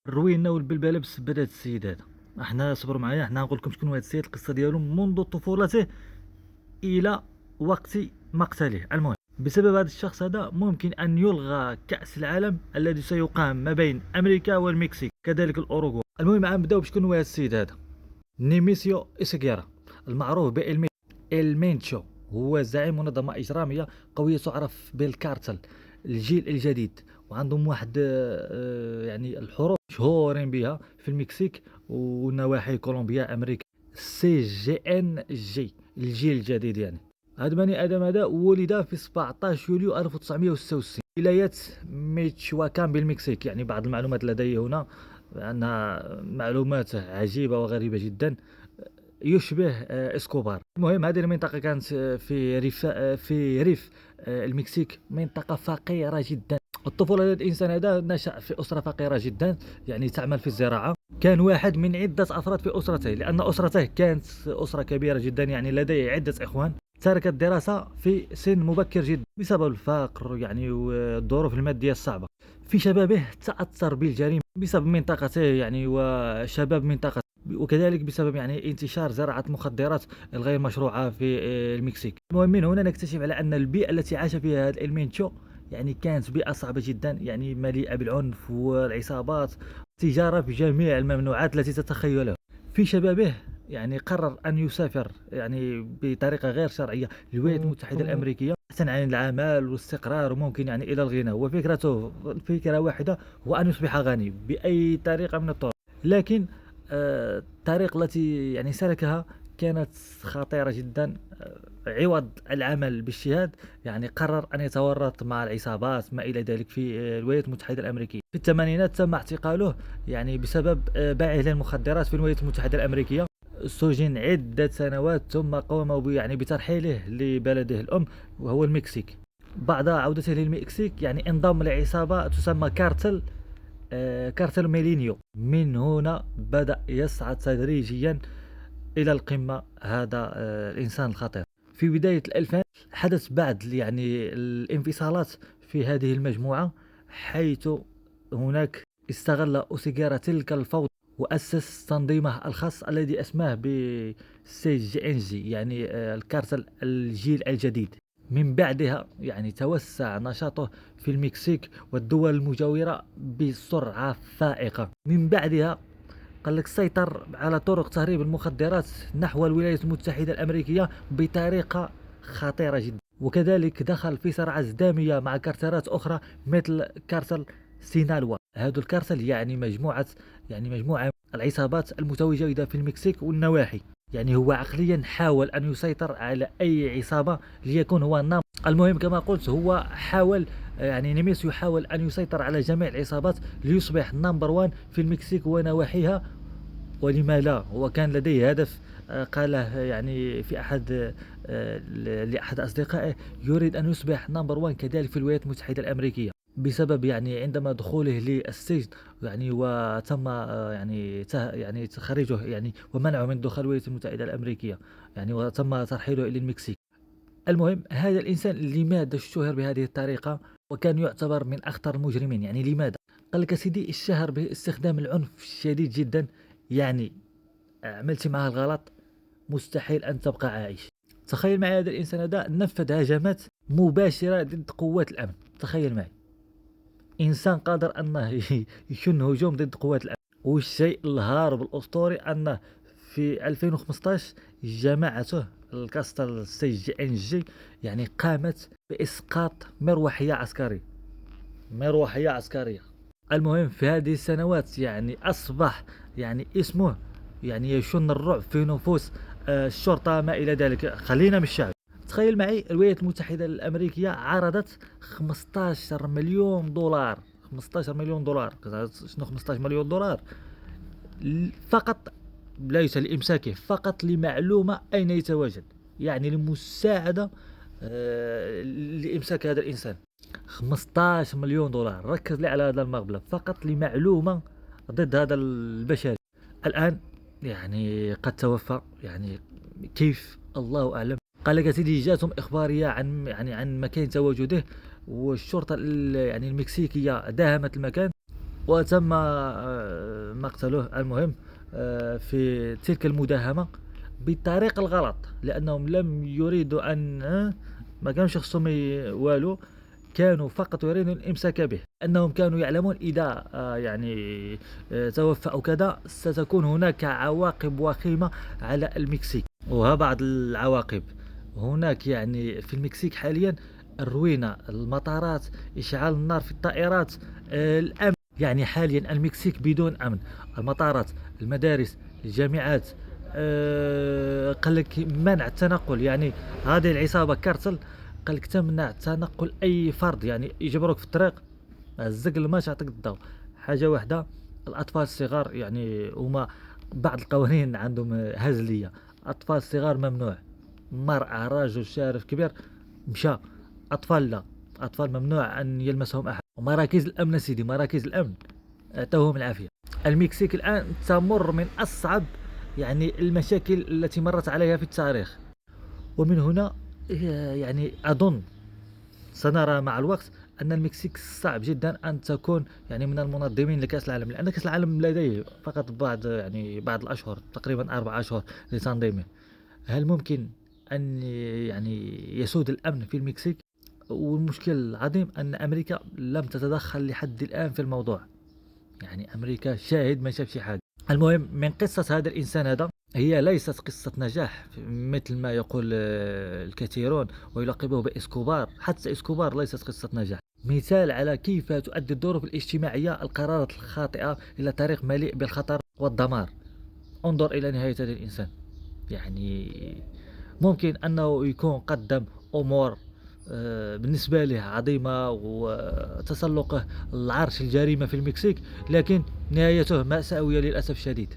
الروينة والبلبلة بسبب هذا السيد هذا. احنا صبروا معايا، احنا نقول لكم شكون هو هذا السيد، القصة ديالو منذ طفولته إلى وقت مقتله. المهم بسبب هذا الشخص هذا ممكن أن يلغى كأس العالم الذي سيقام ما بين أمريكا والمكسيك كذلك الأوروغواي. المهم نبداو بشكون هو هذا السيد هذا. نيميسيو إسكيرا المعروف المينتشو، هو زعيم منظمة إجرامية قوية تعرف بالكارتل الجيل الجديد، وعندهم واحد يعني الحروب مشهورين بها في المكسيك ونواحي كولومبيا أمريكا. سي جي ان جي الجيل الجديد. يعني هذا بني ادم هذا ولد في 17 يوليو 1966 ولاية ميتشواكان بالمكسيك. يعني بعض المعلومات لدي هنا انها معلومات عجيبة وغريبة جدا، يشبه اسكوبار. المهم هذه المنطقة كانت في ريف المكسيك، منطقة فقيرة جدا. الطفولة هذا الإنسان هذا نشأ في أسرة فقيرة جدا، يعني تعمل في الزراعة. كان واحد من عدة أفراد في أسرته، لأن أسرته كانت أسرة كبيرة جدا، يعني لديه عدة إخوان. ترك الدراسة في سن مبكر جدا بسبب الفقر يعني والظروف المادية الصعبة. في شبابه تأثر بالجريمة بسبب منطقته يعني وشباب منطقته، وكذلك بسبب يعني انتشار زراعة مخدرات الغير مشروعة في المكسيك. المهم من هنا نكتشف على أن البيئة التي عاش فيها هذا المينتشو يعني كانت بيئة صعبة جدا، يعني مليئة بالعنف والعصابات، تجارة بجميع الممنوعات التي تتخيلها. في شبابه يعني قرر أن يسافر يعني بطريقة غير شرعية للولايات المتحدة الأمريكية بحثا عن العمل والاستقرار وممكن يعني إلى الغنى. وفكرته فكرة واحدة، هو أن يصبح غني بأي طريقة من الطرق. لكن الطريق التي يعني سلكها كانت خطيرة جدا. عوض العمل باجتهاد يعني قرر أن يتورط مع العصابات ما إلى ذلك في الولايات المتحدة الأمريكية. في الثمانينات تم اعتقاله يعني بسبب بيعه للمخدرات في الولايات المتحدة الأمريكية. سجن عدة سنوات ثم قاموا يعني بترحيله لبلده الأم وهو المكسيك. بعد عودته للمكسيك يعني انضم لعصابة تسمى كارتل ميلينيو. من هنا بدأ يصعد تدريجيا إلى القمة هذا الإنسان الخطير. في بداية الألفين حدث بعض يعني الانفصالات في هذه المجموعة، حيث هناك استغل أوسيغارا تلك الفوضى وأسس تنظيمه الخاص الذي أسماه بسي جي إن جي، يعني الكارتل الجيل الجديد. من بعدها يعني توسع نشاطه في المكسيك والدول المجاورة بسرعة فائقة. من بعدها قال لك سيطر على طرق تهريب المخدرات نحو الولايات المتحدة الأمريكية بطريقة خطيرة جدا، وكذلك دخل في صراعات دامية مع كارتلات أخرى مثل كارتل سينالوا. هذا الكارتل يعني مجموعة العصابات المتواجدة في المكسيك والنواحي. يعني هو عقليا حاول أن يسيطر على أي عصابة ليكون هو النام. المهم كما قلت هو حاول يعني نيميس يحاول أن يسيطر على جميع العصابات ليصبح نمبر وان في المكسيك ونواحيها. ولما لا، هو كان لديه هدف قاله يعني في لأحد أصدقائه، يريد أن يصبح نمبر وان كذلك في الولايات المتحدة الأمريكية. بسبب يعني عندما دخوله للسجن يعني وتم يعني تخريجه يعني ومنعه من دخول الولايات المتحدة الأمريكية، يعني وتم ترحيله إلى المكسيك. المهم هذا الإنسان لماذا اشتهر بهذه الطريقة وكان يعتبر من أخطر المجرمين؟ يعني لماذا؟ قال لك سيدي اشتهر باستخدام العنف الشديد جدا. يعني عملت معه الغلط مستحيل أن تبقى عايش. تخيل معي هذا الإنسان هذا نفذ هجمات مباشرة ضد قوات الأمن. تخيل معي إنسان قادر أنه يشن هجوم ضد قوات الأمن. والشيء الهارب الأسطوري أنه في 2015 جماعته الكاستل سي جي ان جي يعني قامت بإسقاط مروحية عسكرية. المهم في هذه السنوات يعني أصبح يعني اسمه يعني يشن الرعب في نفوس الشرطة ما إلى ذلك. خلينا من الشعب. تخيل معي الولايات المتحدة الأمريكية عرضت 15 مليون دولار. 15 مليون دولار شنو 15 مليون دولار فقط، ليس لإمساكه، فقط لمعلومة أين يتواجد، يعني لمساعدة لإمساك هذا الإنسان. 15 مليون دولار، ركز لي على هذا المبلغ فقط لمعلومة ضد هذا البشري. الآن يعني قد توفى، يعني كيف الله أعلم. قال لك سيدي جاتهم إخبارية عن مكان تواجده، والشرطة يعني المكسيكية داهمت المكان وتم مقتله. المهم في تلك المداهمة بالطريق الغلط، لأنهم لم يريدوا أن ما كانوش خصهم والو، كانوا فقط يريدون الإمساك به، أنهم كانوا يعلمون إذا توفى أو كذا ستكون هناك عواقب وخيمة على المكسيك. وها بعض العواقب. هناك يعني في المكسيك حاليا الروينة، المطارات، إشعال النار في الطائرات، الأمن. يعني حاليا المكسيك بدون أمن. المطارات، المدارس، الجامعات، قال لك منع التنقل. يعني هذه العصابة كارتل قال لك تمنع تنقل أي فرد، يعني يجبروك في الطريق هزك الماء تعطيك الضوء. حاجة واحدة، الأطفال الصغار يعني هما بعض القوانين عندهم هزلية. أطفال صغار ممنوع، مرأة، رجل، شارف، كبير، مشى. أطفال لا، أطفال ممنوع أن يلمسهم أحد. ومراكز الأمن سيدي، مراكز الأمن أعطوهم العافية. المكسيك الآن تمر من أصعب يعني المشاكل التي مرت عليها في التاريخ. ومن هنا يعني أظن سنرى مع الوقت أن المكسيك صعب جدا أن تكون يعني من المنظمين لكأس العالم، لأن كأس العالم لديه فقط بعض الأشهر، تقريبا 4 أشهر لتنظيمه. هل ممكن أن يعني يسود الأمن في المكسيك؟ والمشكل العظيم أن أمريكا لم تتدخل لحد الآن في الموضوع. يعني أمريكا شاهد ما شاف شي حاجة. المهم من قصة هذا الإنسان هذا، هي ليست قصة نجاح مثل ما يقول الكثيرون ويلقبه بإسكوبار. حتى إسكوبار ليست قصة نجاح، مثال على كيف تؤدي الظروف الاجتماعية القرارات الخاطئة إلى طريق مليء بالخطر والدمار. انظر إلى نهاية هذا الإنسان. يعني ممكن أنه يكون قدم أمور بالنسبة له عظيمة، وتسلقه العرش الجريمة في المكسيك، لكن نهايته مأساوية للأسف الشديد.